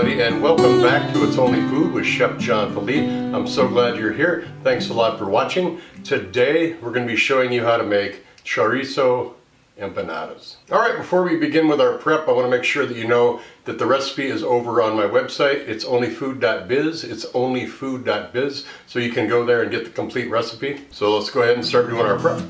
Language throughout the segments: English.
everybody, and welcome back to It's Only Food with Chef John Politte. I'm so glad you're here. Thanks a lot for watching. Today we're going to be showing you how to make chorizo empanadas. Alright, before we begin with our prep, I want to make sure that you know that the recipe is over on my website. It's onlyfood.biz. It's onlyfood.biz, so you can go there and get the complete recipe. So let's go ahead and start doing our prep.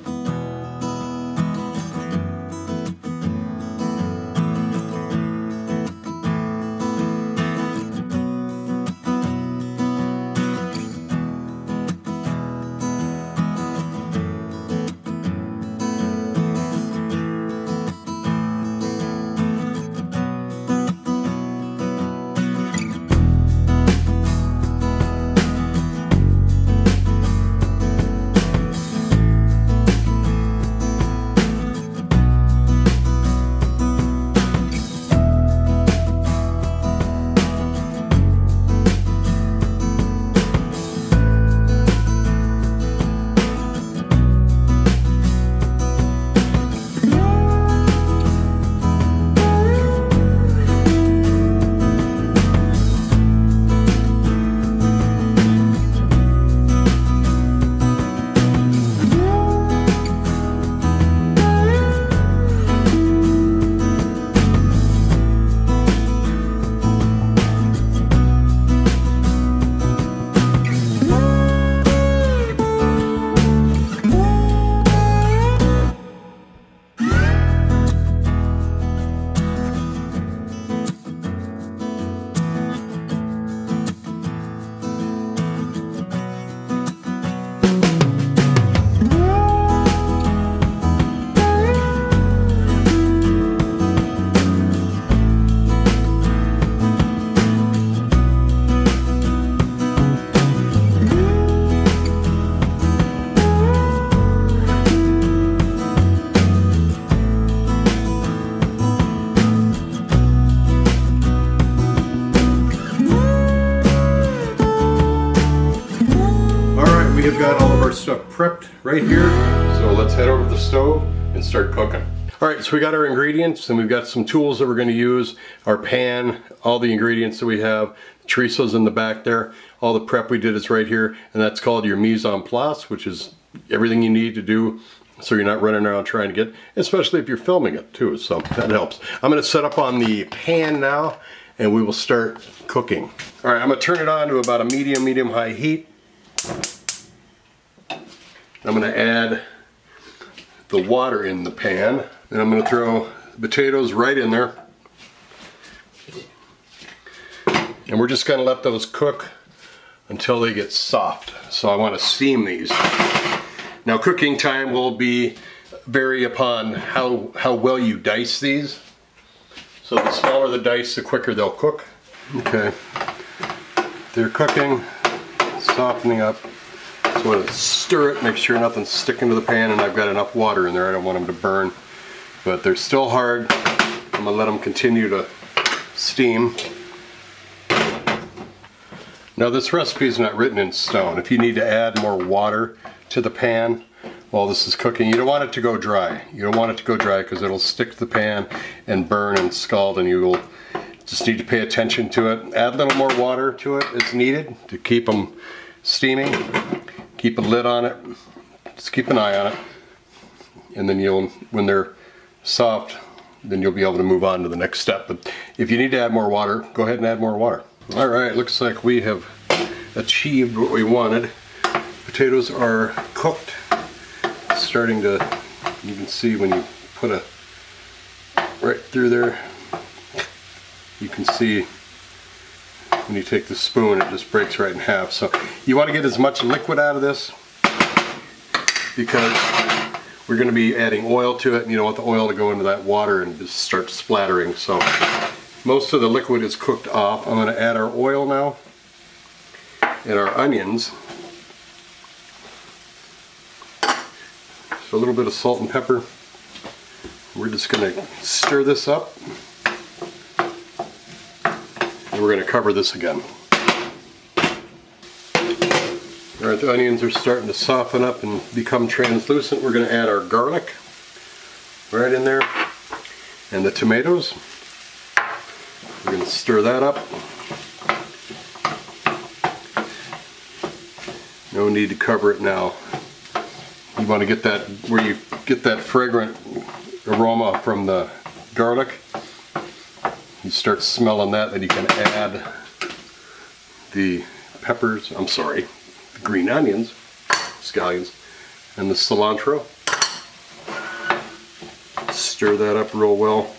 We have got all of our stuff prepped right here, so let's head over to the stove and start cooking. Alright, so we got our ingredients and we've got some tools that we're going to use. Our pan, all the ingredients that we have, chorizo's in the back there. All the prep we did is right here, and that's called your mise en place, which is everything you need to do so you're not running around trying to get, especially if you're filming it too, so that helps. I'm going to set up on the pan now and we will start cooking. Alright, I'm going to turn it on to about a medium-high heat. I'm going to add the water in the pan, and I'm going to throw the potatoes right in there. And we're just going to let those cook until they get soft. So I want to steam these. Now cooking time will vary upon how well you dice these. So the smaller the dice, the quicker they'll cook. Okay, they're cooking, softening up. So I want to stir it, make sure nothing's sticking to the pan, and I've got enough water in there. I don't want them to burn, but they're still hard. I'm going to let them continue to steam. Now this recipe is not written in stone. If you need to add more water to the pan while this is cooking, you don't want it to go dry. You don't want it to go dry because it'll stick to the pan and burn and scald, and you will just need to pay attention to it. Add a little more water to it as needed to keep them steaming. Keep a lid on it, just keep an eye on it, and then when they're soft, then you'll be able to move on to the next step. But if you need to add more water, go ahead and add more water. Alright, looks like we have achieved what we wanted. Potatoes are cooked, starting to, you can see when you put a right through there, you can see when you take the spoon, it just breaks right in half. So you want to get as much liquid out of this because we're going to be adding oil to it, and you don't want the oil to go into that water and just start splattering. So most of the liquid is cooked off. I'm going to add our oil now and our onions. So a little bit of salt and pepper. We're just going to stir this up. We're going to cover this again. Alright, the onions are starting to soften up and become translucent. We're going to add our garlic right in there, and the tomatoes. We're going to stir that up. No need to cover it now. You want to get that, where you get that fragrant aroma from the garlic. You start smelling that, then you can add the peppers, I'm sorry, the green onions, scallions, and the cilantro. Stir that up real well.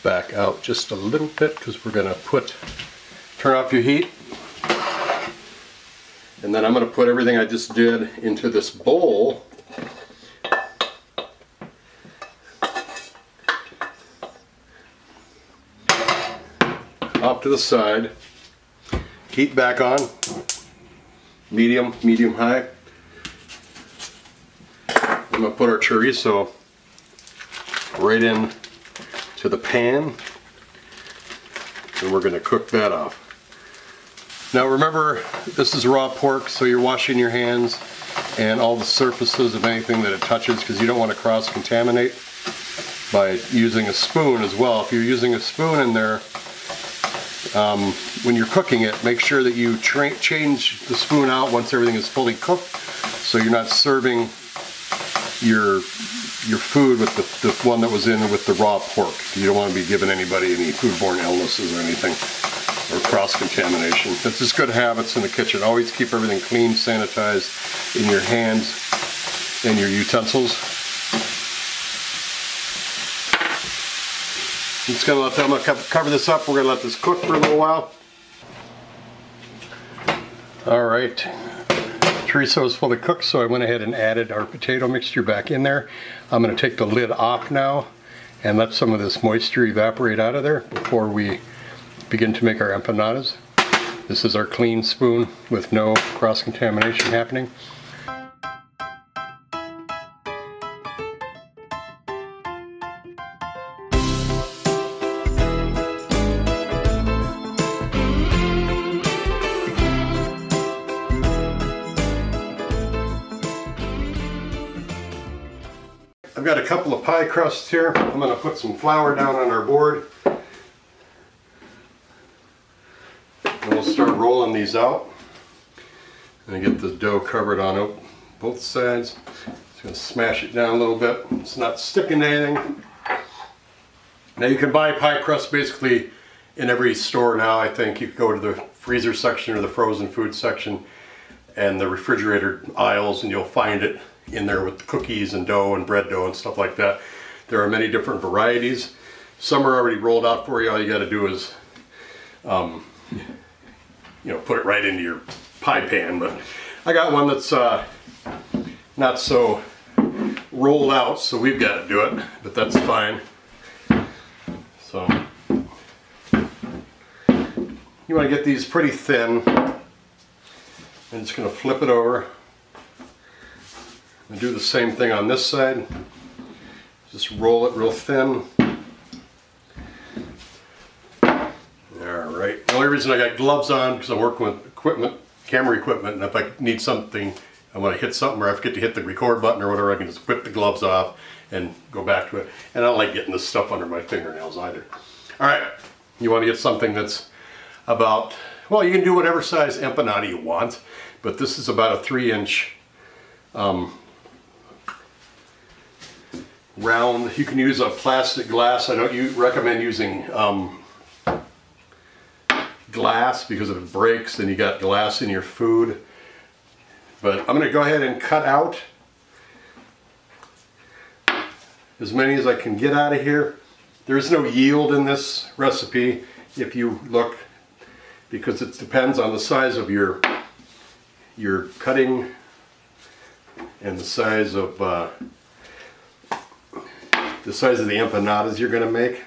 Back out just a little bit because we're going to turn off your heat. And then I'm going to put everything I just did into this bowl. Off to the side. Heat back on. Medium high. I'm going to put our chorizo right in to the pan, and we're going to cook that off. Now remember, this is raw pork, so you're washing your hands and all the surfaces of anything that it touches, because you don't want to cross-contaminate by using a spoon as well. If you're using a spoon in there, when you're cooking it, make sure that you change the spoon out once everything is fully cooked, so you're not serving your food with the one that was in with the raw pork. You don't want to be giving anybody any foodborne illnesses or anything, or cross-contamination. That's just good habits in the kitchen. Always keep everything clean, sanitized in your hands and your utensils. I'm going to cover this up. We're going to let this cook for a little while. Alright, chorizo is fully cooked, so I went ahead and added our potato mixture back in there. I'm going to take the lid off now and let some of this moisture evaporate out of there before we begin to make our empanadas. This is our clean spoon with no cross-contamination happening. I've got a couple of pie crusts here. I'm going to put some flour down on our board. And we'll start rolling these out. And get the dough covered on both sides. Just going to smash it down a little bit. It's not sticking to anything. Now you can buy pie crust basically in every store now. I think you can go to the freezer section or the frozen food section and the refrigerator aisles, and you'll find it in there with cookies and dough and bread dough and stuff like that. There are many different varieties. Some are already rolled out for you. All you got to do is put it right into your pie pan. But I got one that's not so rolled out, so we've got to do it, but that's fine. So you want to get these pretty thin. I'm just going to flip it over. And do the same thing on this side. Just roll it real thin. Alright, the only reason I got gloves on because I'm working with equipment, camera equipment, and if I need something, I want to hit something, or I forget to hit the record button or whatever, I can just whip the gloves off and go back to it. And I don't like getting this stuff under my fingernails either. Alright, you want to get something that's about, well, you can do whatever size empanada you want, but this is about a 3-inch round. You can use a plastic glass. I don't recommend using glass, because if it breaks then you got glass in your food. But I'm going to go ahead and cut out as many as I can get out of here. There's no yield in this recipe if you look, because it depends on the size of your cutting and the size of the empanadas you're going to make.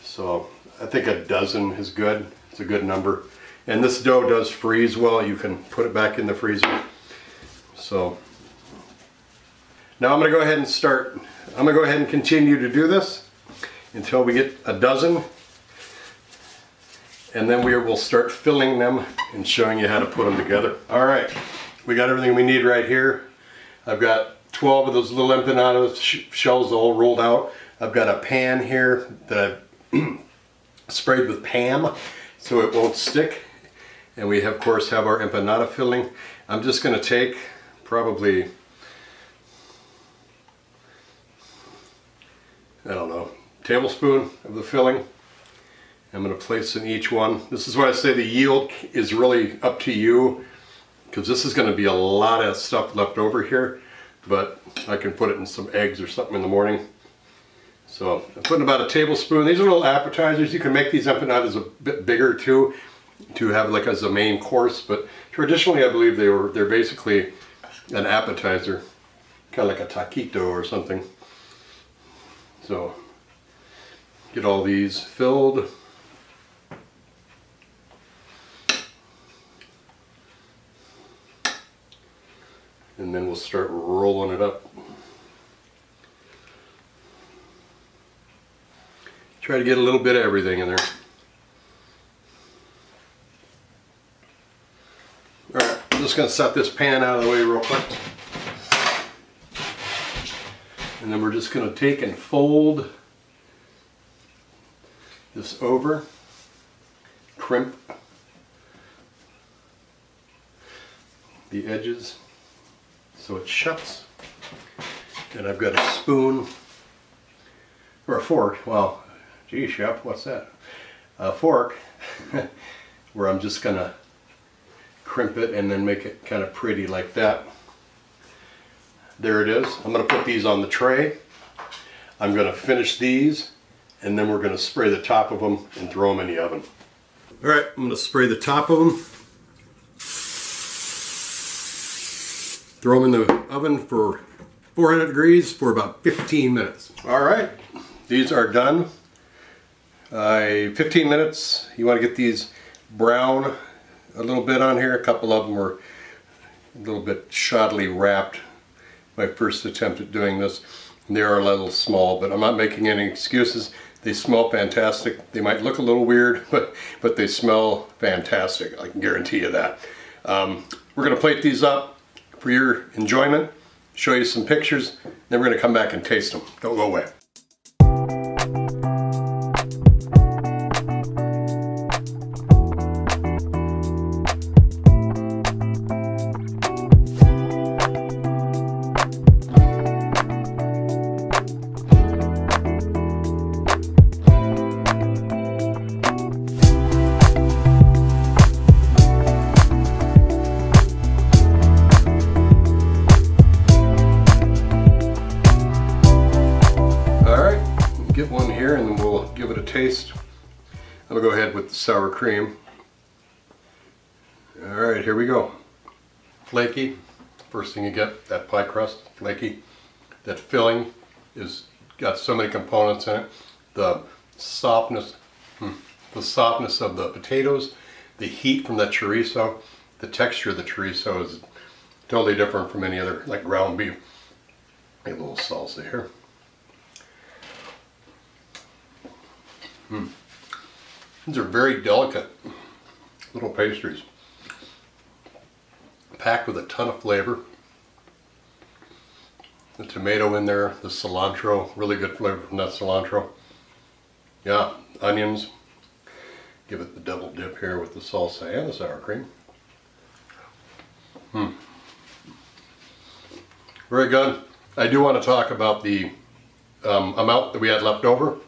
So I think a dozen is good. It's a good number. And this dough does freeze well. You can put it back in the freezer. So now I'm going to go ahead and start. I'm going to go ahead and continue to do this until we get a dozen. and then we will start filling them and showing you how to put them together. All right, we got everything we need right here. I've got 12 of those little empanadas shells all rolled out. I've got a pan here that I've sprayed with Pam so it won't stick. And we of course have our empanada filling. I'm just going to take probably, I don't know, tablespoon of the filling. I'm going to place in each one. This is why I say the yield is really up to you, because this is going to be a lot of stuff left over here, but I can put it in some eggs or something in the morning. So I'm putting about a tablespoon. These are little appetizers. You can make these empanadas a bit bigger too, to have like as a main course, but traditionally I believe they're basically an appetizer, kind of like a taquito or something. So get all these filled. And then we'll start rolling it up. Try to get a little bit of everything in there. Alright, I'm just going to set this pan out of the way real quick. And then we're just going to take and fold this over, crimp the edges so it shuts. And I've got a spoon, or a fork, well, gee chef, what's that? A fork, where I'm just going to crimp it and then make it kind of pretty like that. There it is. I'm going to put these on the tray. I'm going to finish these, and then we're going to spray the top of them and throw them in the oven. Alright, I'm going to spray the top of them. Throw them in the oven for 400 degrees for about 15 minutes. Alright, these are done. 15 minutes. You want to get these brown a little bit on here. A couple of them were a little bit shoddily wrapped. My first attempt at doing this. They are a little small, but I'm not making any excuses. They smell fantastic. They might look a little weird, but they smell fantastic. I can guarantee you that. We're going to plate these up for your enjoyment, show you some pictures, then we're going to come back and taste them. Don't go away. Get one here and then we'll give it a taste. I'm going to go ahead with the sour cream. Alright, here we go. Flaky. First thing you get, that pie crust, flaky. That filling is got so many components in it. The softness of the potatoes, the heat from that chorizo, the texture of the chorizo is totally different from any other, like ground beef. A little salsa here. These are very delicate little pastries, packed with a ton of flavor. The tomato in there, the cilantro, really good flavor from that cilantro. Yeah, onions. Give it the double dip here with the salsa and the sour cream. Very good. I do want to talk about the amount that we had left over.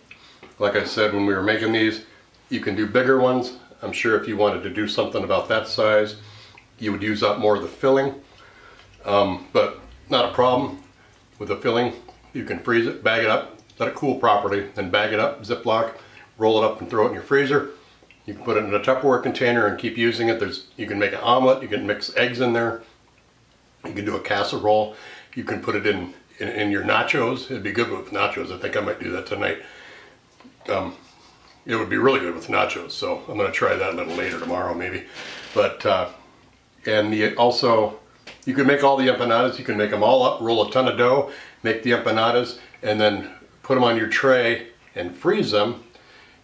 Like I said, when we were making these, you can do bigger ones. I'm sure if you wanted to do something about that size, you would use up more of the filling. But not a problem with the filling. You can freeze it, bag it up, let it cool properly, then bag it up, Ziploc, roll it up and throw it in your freezer. You can put it in a Tupperware container and keep using it. You can make an omelet, you can mix eggs in there. You can do a casserole. You can put it in your nachos. It'd be good with nachos. I think I might do that tonight. It would be really good with nachos, so I'm going to try that a little later tomorrow maybe. But also you can make all the empanadas. You can make them all up, roll a ton of dough, make the empanadas, and then put them on your tray and freeze them,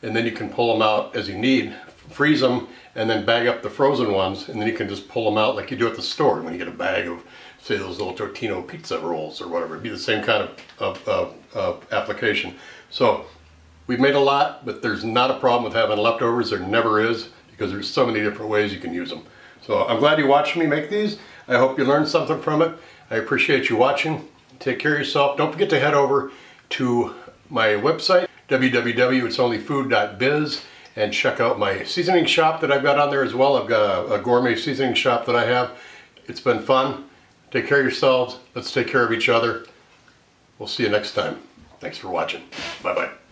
and then you can pull them out as you need freeze them, and then bag up the frozen ones, and then you can just pull them out like you do at the store when you get a bag of, say, those little Totino pizza rolls or whatever. It'd be the same kind of application. So we've made a lot, but there's not a problem with having leftovers. There never is, because there's so many different ways you can use them. So I'm glad you watched me make these. I hope you learned something from it. I appreciate you watching. Take care of yourself. Don't forget to head over to my website, www.itsonlyfood.biz, and check out my seasoning shop that I've got on there as well. I've got a gourmet seasoning shop that I have. It's been fun. Take care of yourselves. Let's take care of each other. We'll see you next time. Thanks for watching. Bye-bye.